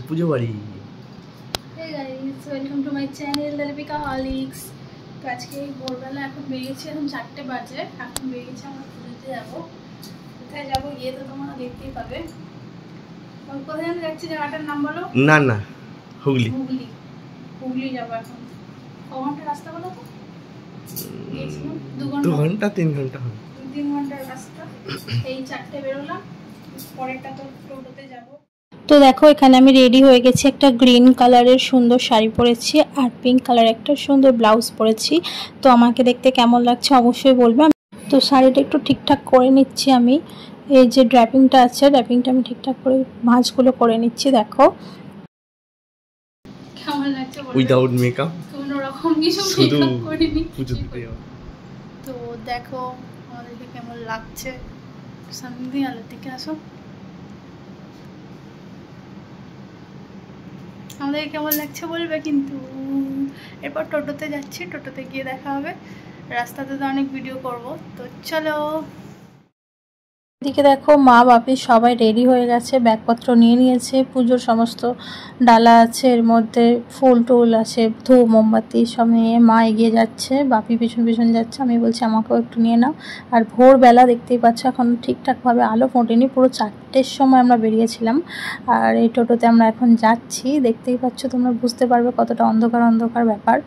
পুজো বাড়ি। Hey guys, welcome to my channel Dalvika Holics. তো আজকে ভোরবেলা এখন বেরিয়েছি, এখন 4টে বাজে। এখন বেরিয়েছি আমরা পুজোতে যাবো। কোথায় যাবো গিয়ে তো তোমরা দেখতেই পাবে। কোথায় আমি যাচ্ছি জায়গাটার নাম বলো? না না, হুগলি। হুগলি, হুগলি যাবো এখন। ক ঘন্টা রাস্তা বলো তো? 2 ঘন্টা 3 ঘন্টা হবে। 3 ঘন্টার রাস্তা। এই 4টে বেরোলাম, পরেরটা তো টোটোতে যাবো। তো দেখো এখানে আমি রেডি হয়ে গেছি, একটা গ্রিন কালারের সুন্দর শাড়ি পরেছি আর পিঙ্ক কালার একটা সুন্দর ব্লাউজ পরেছি। তো আমাকে দেখতে কেমন লাগছে অবশ্যই বলবে। তো শাড়িটা একটু ঠিকঠাক করে নিচ্ছি আমি, এই যে ড্র্যাপিংটা আছে ড্র্যাপিংটা আমি ঠিকঠাক করে ভাঁজগুলো করে নিচ্ছি। দেখো কেমন লাগছে উইদাউট মেকআপ, কোনো রকম কিছু মেকআপ করিনি পুজোতে। তো দেখো আমাদেরকে কেমন লাগছে, সামনে আলোর দিকে আসো। আমাদের কেমন লাগছে বলবে কিন্তু। এরপর টোটোতে যাচ্ছি, টোটোতে গিয়ে দেখা হবে। রাস্তাতে তো অনেক ভিডিও করব, তো চলো। এদিকে দেখো মা বাপি সবাই রেডি হয়ে গেছে, ব্যাগপত্র নিয়ে নিয়েছে। পুজোর সমস্ত ডালা আছে, এর মধ্যে ফুল টুল আছে, ধূপ মোমবাতি সব নিয়ে মা এগিয়ে যাচ্ছে, বাপি পিছন পিছন যাচ্ছে। আমি বলছি আমাকেও একটু নিয়ে নাও। আর ভোরবেলা দেখতেই পাচ্ছ এখন ঠিকঠাকভাবে আলো ফোটেনি, পুরো 4টের সময় আমরা বেরিয়েছিলাম। আর এই টোটোতে আমরা এখন যাচ্ছি, দেখতেই পাচ্ছ তোমরা, বুঝতে পারবে কতটা অন্ধকার অন্ধকার ব্যাপার।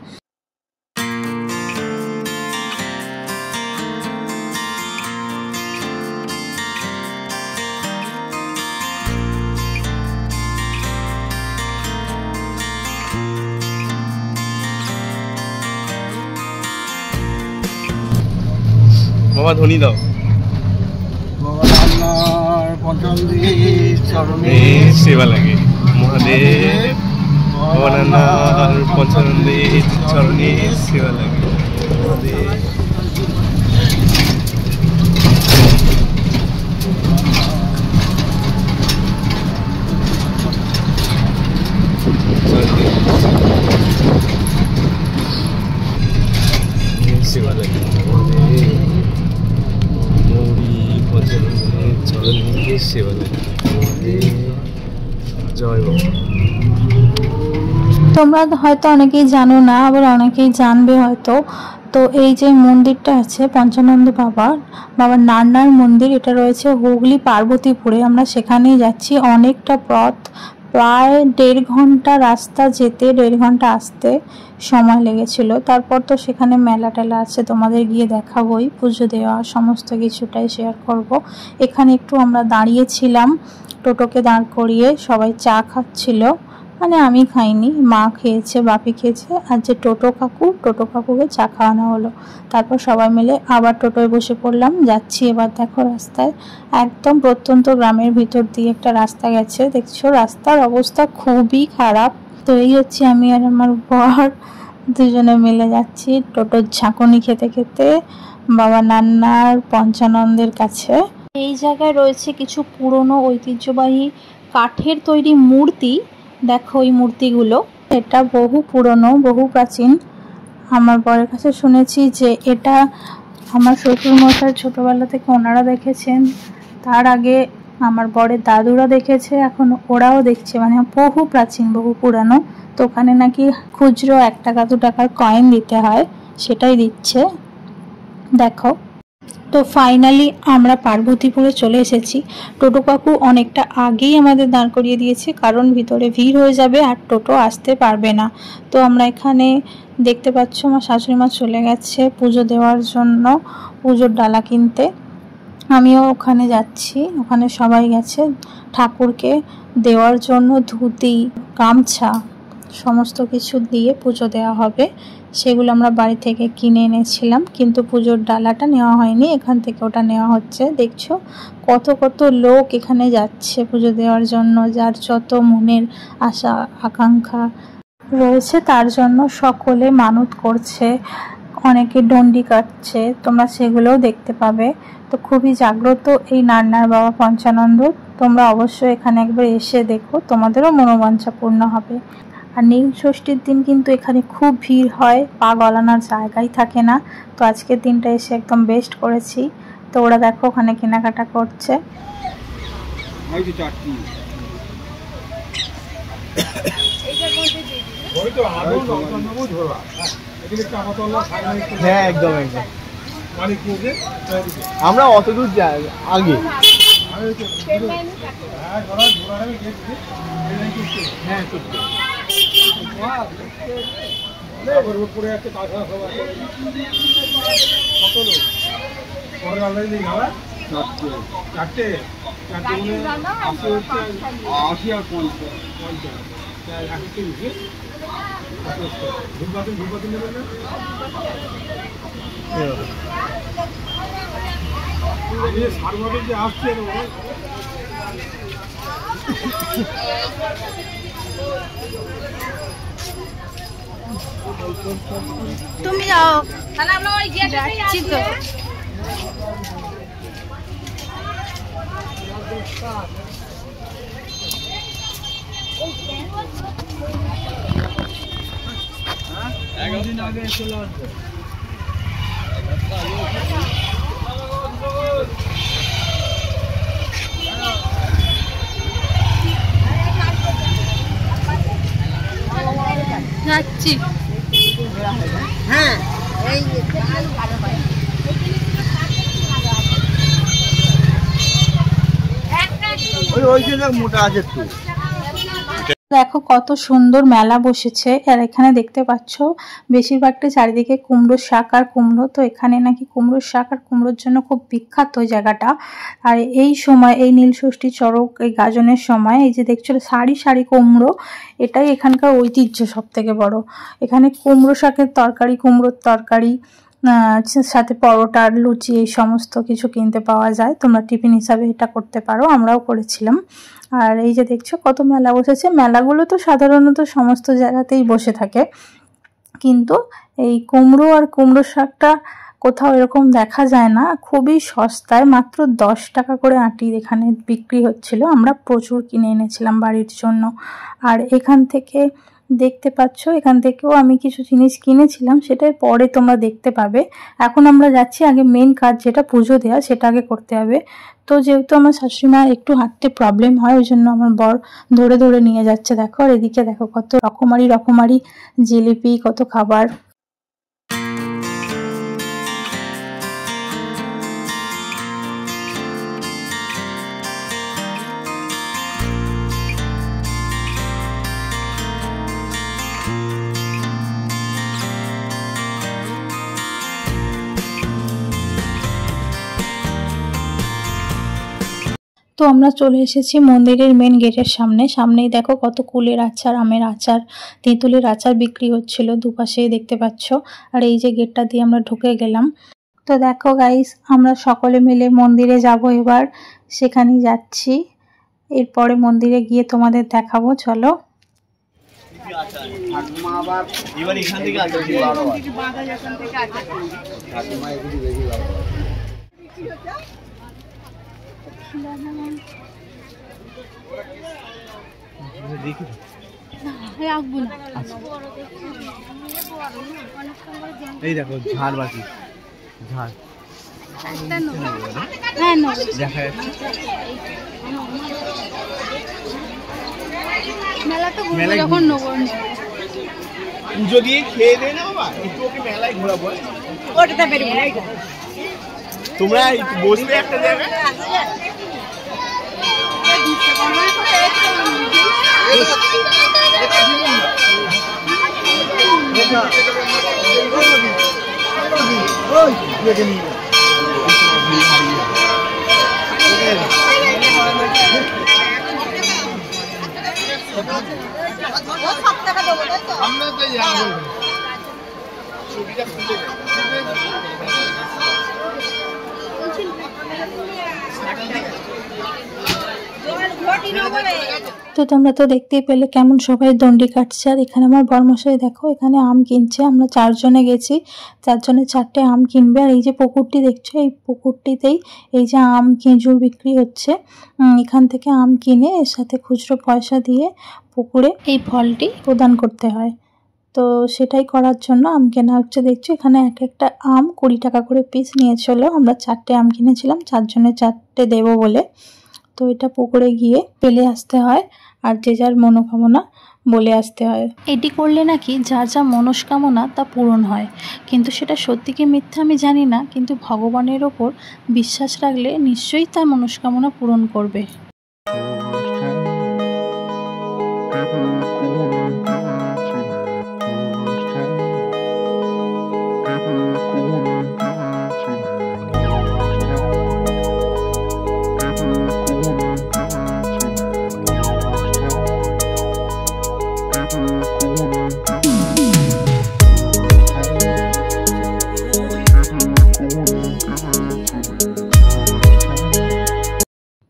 বাবা ধ্বনি দাও। ভগবানের পঞ্চমীর চরণে সেবা লাগে মহাদেব, ভগবানের পঞ্চমীর চরণে সেবা লাগে মহাদেব। সেবা লাগে তোমরা হয়তো অনেকেই জানো না, আবার অনেকেই জানবে হয়তো। তো এই যে মন্দিরটা আছে পঞ্চানন্দ বাবার নান্নার মন্দির, এটা রয়েছে হুগলি পার্বতীপুরে। আমরা সেখানেই যাচ্ছি। অনেকটা পথ, প্রায় 1.5 ঘন্টা রাস্তা যেতে, 1.5 ঘন্টা আসতে সময় লেগেছিল। তারপর তো সেখানে মেলা টেলা আছে, তোমাদের গিয়ে দেখাবোই, পুজো দেওয়া সমস্ত কিছুটাই শেয়ার করব। এখানে একটু আমরা দাঁড়িয়েছিলাম, টোটোকে দাঁড় করিয়ে সবাই চা খাচ্ছিল। মানে আমি খাইনি, মা খেয়েছে, বাপি খেয়েছে, আর যে টোটো কাকুকে চা খাওয়ানো হলো। তারপর সবাই মিলে আবার টোটোয় বসে পড়লাম, যাচ্ছি। এবার দেখো রাস্তায় একদম প্রত্যন্ত গ্রামের ভিতর দিয়ে একটা রাস্তা গেছে, দেখছো রাস্তার অবস্থা খুবই খারাপ। তো এই হচ্ছে আমি আর আমার বর দুজনে মিলে যাচ্ছি টোটোর ঝাঁকুনি খেতে খেতে বাবা নান্নার পঞ্চানন্দের কাছে। এই জায়গায় রয়েছে কিছু পুরনো ঐতিহ্যবাহী কাঠের তৈরি মূর্তি। দেখো এই মূর্তিগুলো, এটা বহু পুরনো, বহু প্রাচীন। আমার বরের কাছে শুনেছি যে এটা আমার শ্বশুরমশাই ছোটবেলা থেকে ওনারা দেখেছেন, তার আগে আমার বরের দাদুরা দেখেছে, এখন ওরাও দেখছে। মানে বহু প্রাচীন, বহু পুরানো। তো ওখানে নাকি খুচরো 1 টাকা 2 টাকার কয়েন দিতে হয়, সেটাই দিচ্ছে। দেখো তো ফাইনালি আমরা পার্বতীপুরে চলে এসেছি। টোটো কাকু অনেকটা আগেই আমাদের দাঁড় করিয়ে দিয়েছে, কারণ ভিতরে ভিড় হয়ে যাবে আর টোটো আসতে পারবে না। তো আমরা এখানে দেখতে পাচ্ছ আমার শাশুড়ি মা চলে গেছে পুজো দেওয়ার জন্য, পুজোর ডালা কিনতে। আমিও ওখানে যাচ্ছি, ওখানে সবাই গেছে ঠাকুরকে দেওয়ার জন্য। ধুতি, গামছা সমস্ত কিছু দিয়ে পুজো দেওয়া হবে, সেগুলো আমরা বাড়ি থেকে কিনে এনেছিলাম, কিন্তু পুজোর ডালাটা নেওয়া হয়নি, এখান থেকে ওটা নেওয়া হচ্ছে। দেখছো কত কত লোক এখানে যাচ্ছে পুজো দেওয়ার জন্য, যার যত মনের আশা আকাঙ্ক্ষা রয়েছে তার জন্য সকলে মানত করছে, অনেকে ডন্ডি কাটছে, তোমরা সেগুলোও দেখতে পাবে। তো খুবই জাগ্রত এই নান্নার বাবা পঞ্চানন্দ। তোমরা অবশ্যই এখানে একবার এসে দেখো, তোমাদেরও মনোবাঞ্ছা পূর্ণ হবে। আর নীল ষষ্ঠীর দিন কিন্তু এখানে খুব ভিড় হয়, পা গলানোর জায়গাই থাকে না। তো আজকের দিনটা এসে একদম বেস্ট করেছি। তো ওরা দেখো ওখানে কেনাকাটা করছে। হ্যাঁ একদম একদম আমরা অত দূর যাই আগে চারটে আশি আর 50 যে আসছে তুমি যাও তাহলে আমরা ওই গেটেই যাচ্ছি তো। যাচ্ছি হ্যাঁ ওইখানে মোটা আছে একটু। দেখো কত সুন্দর মেলা বসেছে আর এখানে দেখতে পাচ্ছ বেশিরভাগটা চারিদিকে কুমড়োর শাক আর কুমড়ো। তো এখানে নাকি কুমড়োর শাক আর কুমড়োর জন্য খুব বিখ্যাত ওই জায়গাটা। আর এই সময় এই নীলষষ্ঠী চড়ক এই গাজনের সময় এই যে দেখছো সারি সারি কুমড়ো, এটাই এখানকার ঐতিহ্য সব থেকে বড়। এখানে কুমড়ো শাকের তরকারি, কুমড়োর তরকারি, সাথে পরোটা লুচি এই সমস্ত কিছু কিনতে পাওয়া যায়। তোমরা টিফিন হিসাবে এটা করতে পারো, আমরাও করেছিলাম। আর এই যে দেখছো কত মেলা বসেছে। মেলাগুলো তো সাধারণত সমস্ত জায়গাতেই বসে থাকে, কিন্তু এই কুমড়ো আর কুমড়ো শাকটা কোথাও এরকম দেখা যায় না। খুবই সস্তায় মাত্র 10 টাকা করে আঁটি এখানে বিক্রি হচ্ছিল। আমরা প্রচুর কিনে এনেছিলাম বাড়ির জন্য। আর এখান থেকে দেখতে পাচ্ছ এখান থেকেও আমি কিছু জিনিস কিনেছিলাম, সেটার পরে তোমরা দেখতে পাবে। এখন আমরা যাচ্ছি, আগে মেন কাজ যেটা পুজো দেওয়া সেটা আগে করতে হবে। তো যেহেতু আমার শাশুড়িমার একটু হাঁটতে প্রবলেম হয়, ওই জন্য আমার বর ধরে ধরে নিয়ে যাচ্ছে। দেখো আর এদিকে দেখো কত রকমারি জিলিপি, কত খাবার। তো আমরা চলে এসেছি মন্দিরের মেন গেটের সামনেই দেখো কত কুলের আচার, আমের আচার, তেঁতুলের আচার বিক্রি হচ্ছিল দুপাশেই দেখতে পাচ্ছ। আর এই যে গেটটা দিয়ে আমরা ঢুকে গেলাম। তো দেখো গাইস, আমরা সকলে মিলে মন্দিরে যাব এবার, সেখানেই যাচ্ছি। এরপরে মন্দিরে গিয়ে তোমাদের দেখাবো, চলো। এবার এখান থেকে এই দেখো ঝাড় বাকি ঝাড় দেখা যাচ্ছে। মেলা যখন পুজো দিয়ে খেয়ে দেয় না বাবা, একটু ওকে মেলায় ঘোরাবো। তোমরা বসবে একটা জায়গায়। তো তোমরা তো দেখতেই পেলে কেমন সবাই দণ্ডি কাটছে। আর এখানে আমার বরমশাই দেখো এখানে আম কিনছে। আমরা 4 জনে গেছি, 4 জনে 4টে আম কিনবে। আর এই যে পুকুরটি দেখছো, এই পুকুরটিতেই এই যে আম খেজুর বিক্রি হচ্ছে। এখান থেকে আম কিনে এর সাথে খুচরো পয়সা দিয়ে পুকুরে এই ফলটি প্রদান করতে হয়। তো সেটাই করার জন্য আম কেনা হচ্ছে। দেখছো এখানে এক একটা আম 20 টাকা করে পিস নিয়েছিল। আমরা 4টে আম কিনেছিলাম, 4 জনে 4টে দেবো বলে। তো এটা পুকুরে গিয়ে ফেলে আসতে হয়, আর যে যার মনোকামনা বলে আসতে হয়। এটি করলে নাকি যার যা মনস্কামনা তা পূরণ হয়, কিন্তু সেটা সত্যি কি মিথ্যা আমি জানি না, কিন্তু ভগবানের ওপর বিশ্বাস রাখলে নিশ্চয়ই তার মনস্কামনা পূরণ করবে।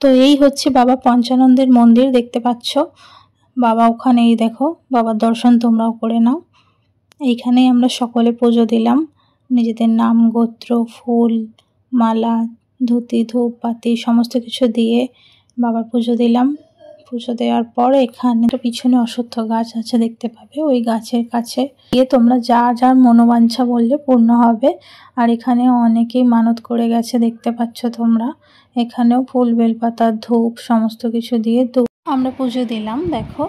তো এই হচ্ছে বাবা পঞ্চানন্দের মন্দির, দেখতে পাচ্ছ বাবা ওখানেই, দেখো বাবার দর্শন তোমরাও করে নাও। এইখানেই আমরা সকলে পুজো দিলাম, নিজেদের নাম, গোত্র, ফুল, মালা, ধুতি, ধূপ, বাতি সমস্ত কিছু দিয়ে বাবার পুজো দিলাম। পুজো দেওয়ার পর এখানে তো পিছনে অশ্বত্থ গাছ আছে, দেখতে পাবে, ওই গাছের কাছে গিয়ে তোমরা যার মনোবাঞ্ছা বললে পূর্ণ হবে। আর এখানে অনেকেই মানত করে গেছে, দেখতে পাচ্ছ তোমরা। এখানেও ফুল, বেলপাতা, ধূপ সমস্ত কিছু দিয়ে আমরা পুজো দিলাম। দেখো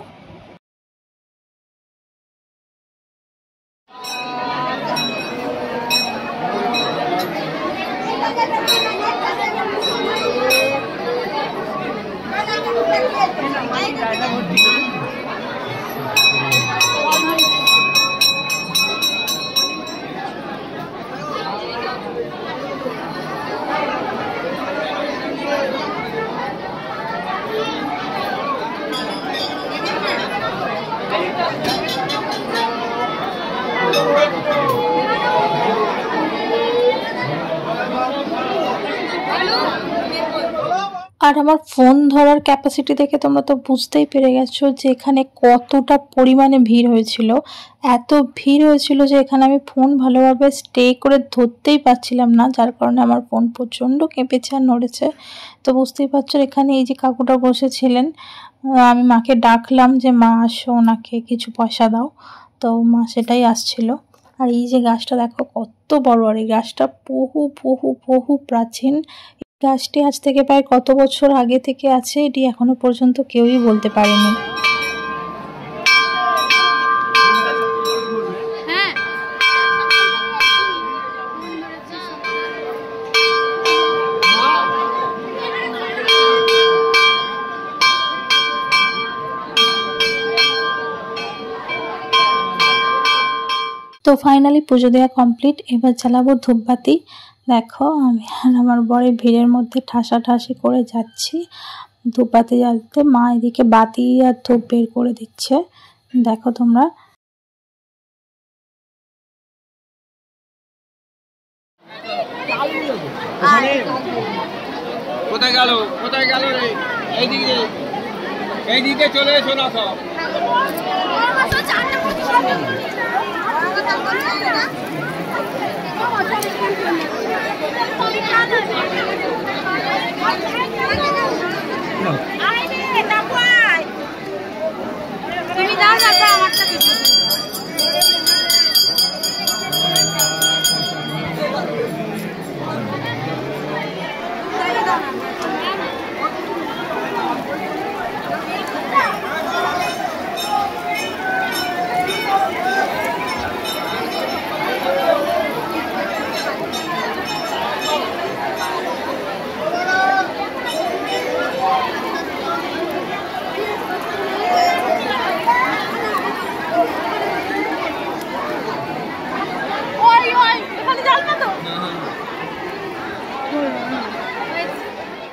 আর আমার ফোন ধরার ক্যাপাসিটি দেখে তোমরা তো বুঝতেই পেরে গেছো যে এখানে কতটা পরিমাণে ভিড় হয়েছিল। এত ভিড় হয়েছিল যে এখানে আমি ফোন ভালোভাবে স্টে করে ধরতেই পারছিলাম না, যার কারণে আমার ফোন প্রচণ্ড কেঁপেছে আর নড়েছে। তো বুঝতেই পারছো এখানে এই যে কাকুটা বসেছিলেন, আমি মাকে ডাকলাম যে মা আসো, ওনাকে কিছু পয়সা দাও, তো মা সেটাই আসছিল। আর এই যে গাছটা দেখো কত বড়, আর এই গাছটা বহু বহু বহু প্রাচীন। গাছটি আজ থেকে প্রায় কত বছর আগে থেকে আছে এটি এখনো পর্যন্ত কেউই বলতে পারেনি। তো ফাইনালি পুজো দেওয়া কমপ্লিট, এবার জ্বালাবো ধূপবাতি। দেখো আমি আর আমার বরে ভিড়ের মধ্যে ঠাসাঠাসি করে যাচ্ছি ধূপবাতি জ্বালতে, মা এদিকে বাতি আর ধূপ বের করে দিচ্ছে, দেখো তোমরা। কোথায় গেল রে? এইদিকে চলে এসো না সব। তুমি যাও না, আমারটা কিছু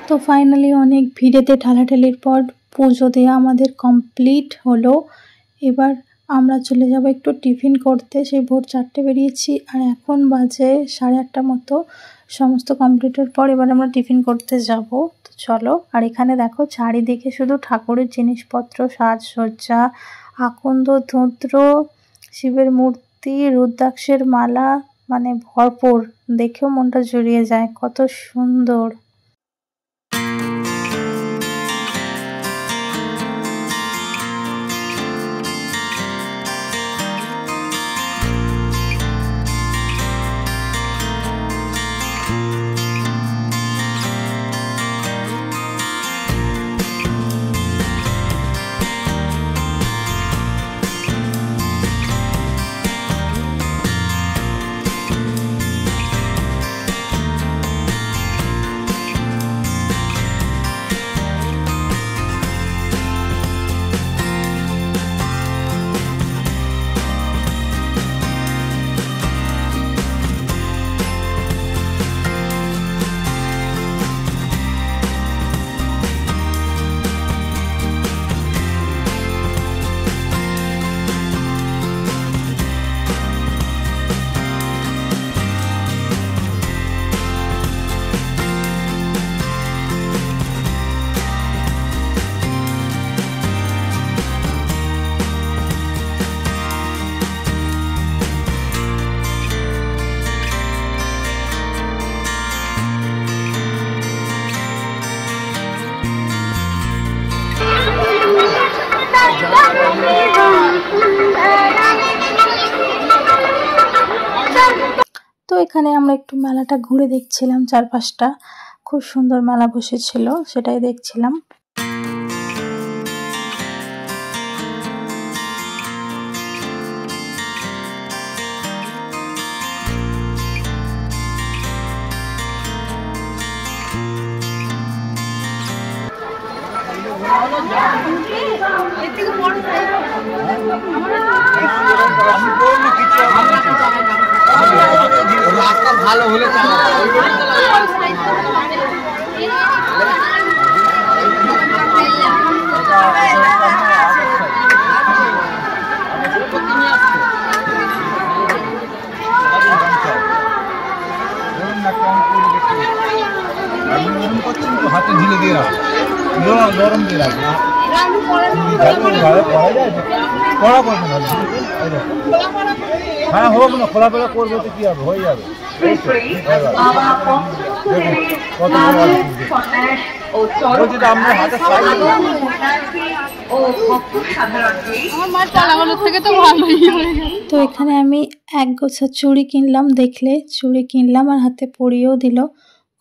তো ফাইনালি অনেক ভিড়েতে ঠেলাঠেলির পর পুজো দেওয়া আমাদের কমপ্লিট হলো। এবার আমরা চলে যাব একটু টিফিন করতে, সেই ভোর 4টে বেরিয়েছি আর এখন বাজে 8:30 মতো। সমস্ত কমপ্লিটের পর এবার আমরা টিফিন করতে যাব, তো চলো। আর এখানে দেখো চারিদিকে শুধু ঠাকুরের জিনিসপত্র, সাজসজ্জা, আকন্দ, ধুত্র, শিবের মূর্তি, রুদ্রাক্ষের মালা, মানে ভরপুর, দেখেও মনটা জুড়িয়ে যায়, কত সুন্দর। এখানে আমরা একটু মেলাটা ঘুরে দেখছিলাম, চারপাশটা খুব সুন্দর মেলা বসেছিল, সেটাই দেখছিলাম। রাস্তা ভালো হলে হাতে ঢিলে দিয়ে রাখো, গরম দিয়ে রাখো, হ্যাঁ হোক না, খোলাপেলা করবো তো কি হবে, হয়ে যাবে। তো এখানে আমি এক গোছা চুড়ি কিনলাম, দেখলে চুড়ি কিনলাম আর হাতে পরিয়েও দিল।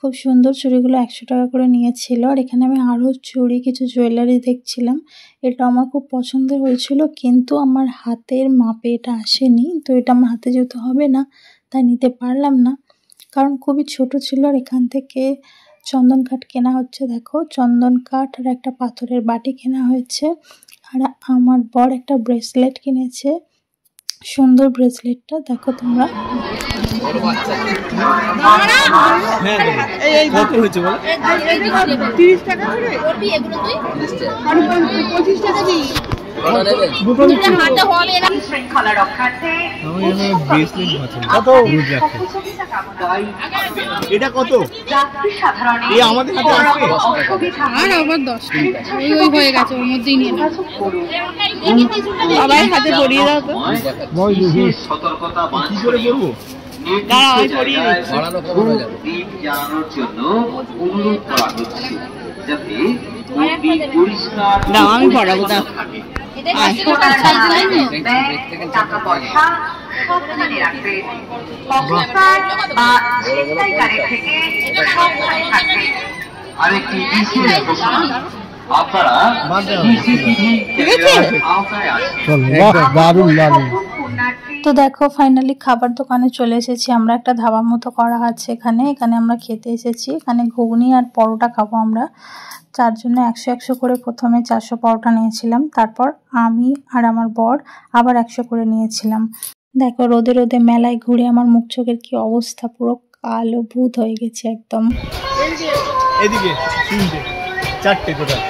খুব সুন্দর চুড়িগুলো 100 টাকা করে নিয়েছিল। আর এখানে আমি আরও চুড়ি, কিছু জুয়েলারি দেখছিলাম। এটা আমার খুব পছন্দের হয়েছিল, কিন্তু আমার হাতের মাপে এটা আসেনি। তো এটা আমার হাতে যেহেতু হবে না, তাই নিতে পারলাম না, কারণ খুবই ছোট ছিল। আর এখান থেকে চন্দন কাঠ কেনা হচ্ছে, দেখো চন্দন কাঠ আর একটা পাথরের বাটি কেনা হয়েছে। আর আমার বর একটা ব্রেসলেট কিনেছে, সুন্দর ব্রেসলেটটা দেখো তোমরা। কত হয়েছে বলো? 30 টাকা করে ওটি, এগুলো তুই 25 টাকা দিই। এটা কত? আমাদের হাতে আসবে আর আবার 10 টাকা ওই হয়ে গেছে, ওর মধ্যেই নিয়ে নাও। আবার হাতে পরিয়ে দাও তো। সতর্কতা কি করে করবো? না আমি পড়াবো না। টাকা পয়সা সাবধানে রাখবে, থেকে সাবধানে থাকবে। আরেকটি বিশেষ ঘোষণা, আপনারা তো দেখো ফাইনালি খাবার দোকানে চলে এসেছি আমরা। একটা ধাবার মতো করা আছে এখানে, আমরা খেতে এসেছি। এখানে ঘুগনি আর পরোটা খাবো আমরা। 4 জনে 100 করে প্রথমে 400 পরোটা নিয়েছিলাম, তারপর আমি আর আমার বর আবার 100 করে নিয়েছিলাম। দেখো রোদে রোদে মেলায় ঘুরে আমার মুখ চোখের কি অবস্থা, পুরো কালো ভূত হয়ে গেছে একদম। এদিকে 3টে 4টে টোটাল।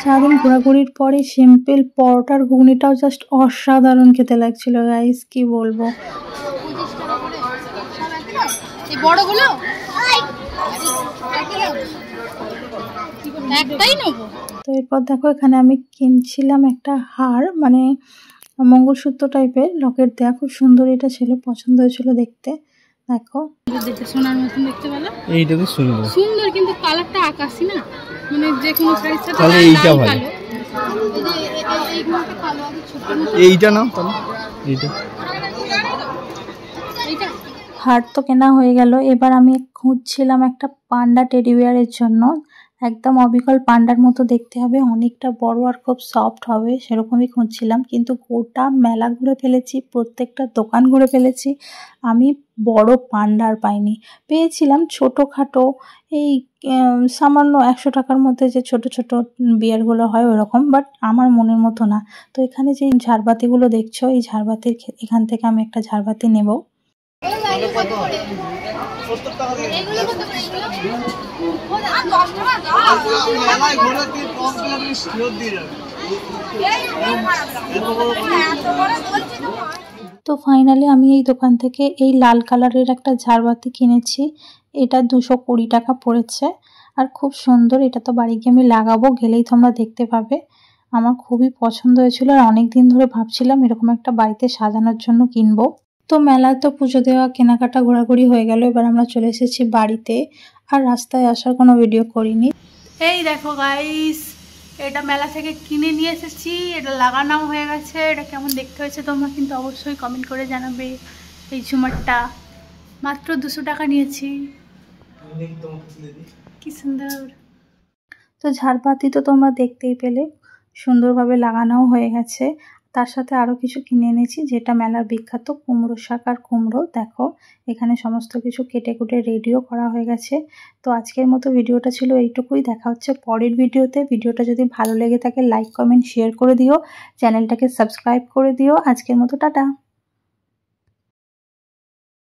সারাদিন ঘোরাঘুরির পরে সিম্পল পরোটার ঘুগনিটাও জাস্ট অসাধারণ খেতে লাগছিল গাইস, কি বলবো। বড়গুলো একটাই নেবো। তো এরপর দেখো এখানে আমি কিনছিলাম একটা হার, মানে মঙ্গলসূত্র টাইপের লকেট দেয়া, খুব সুন্দর এটা ছিল, পছন্দ হয়েছিল দেখতে। দেখো দেখতে সোনার মতন দেখতে পেলাম, এইটা তো সুন্দর সুন্দর, কিন্তু কালারটা আকাশি না, মানে যে কোনো শাড়ির সাথে তাহলে এইটা ভালো। এইটা নাও তাহলে, এইটা। হার তো কেনা হয়ে গেল। এবার আমি খুঁজছিলাম একটা পান্ডা টেডি বিয়ারের জন্য, একদম অবিকল পান্ডার মতো দেখতে হবে, অনেকটা বড় আর খুব সফট হবে, সেরকমই খুঁজছিলাম। কিন্তু গোটা মেলা ঘুরে ফেলেছি, প্রত্যেকটা দোকান ঘুরে ফেলেছি, আমি বড় পান্ডার পাইনি। পেয়েছিলাম ছোটোখাটো এই সামান্য 100 টাকার মধ্যে যে ছোট ছোট বিয়ারগুলো হয় ওরকম, বাট আমার মনের মতো না। তো এখানে যে ঝাড়বাতিগুলো দেখছো, এই ঝাড়বাতির এখান থেকে আমি একটা ঝাড়বাতি নেব। তো ফাইনালি আমি এই দোকান থেকে এই লাল কালারের একটা ঝাড়বাতি কিনেছি। এটা 220 টাকা পড়েছে আর খুব সুন্দর। এটা তো বাড়ি গিয়ে আমি লাগাবো, গেলেই তোমরা দেখতে পাবে। আমার খুবই পছন্দ হয়েছিল আর অনেক দিন ধরে ভাবছিলাম এরকম একটা বাড়িতে সাজানোর জন্য কিনবো। তো মেলায় তো পুজো দেওয়া, কেনাকাটা, ঘোরাঘুরি হয়ে গেল। এবার আমরা চলে এসেছি বাড়িতে, আর রাস্তায় আসার কোনো ভিডিও করিনি। এই দেখো গাইস, এটা মেলা থেকে কিনে নিয়ে এসেছি, এটা লাগানো হয়ে গেছে। এটা কেমন দেখতে হয়েছে তোমরা কিন্তু অবশ্যই কমেন্ট করে জানাবে। এই ঝুমারটা মাত্র 200 টাকা নিয়েছি, কি সুন্দর। তো ঝাড়বাতি তো তোমরা দেখতেই পেলে, সুন্দরভাবে লাগানোও হয়ে গেছে। তার সাথে আরও কিছু কিনে এনেছি, যেটা মেলার বিখ্যাত কুমড়ো শাক আর কুমড়ো। দেখো এখানে সমস্ত কিছু কেটে কুটে রেডিও করা হয়ে গেছে। তো আজকের মতো ভিডিওটা ছিল এইটুকুই। দেখা হচ্ছে পরের ভিডিওতে। ভিডিওটা যদি ভালো লেগে থাকে লাইক কমেন্ট শেয়ার করে দিও, চ্যানেলটাকে সাবস্ক্রাইব করে দিও। আজকের মতো টাটা।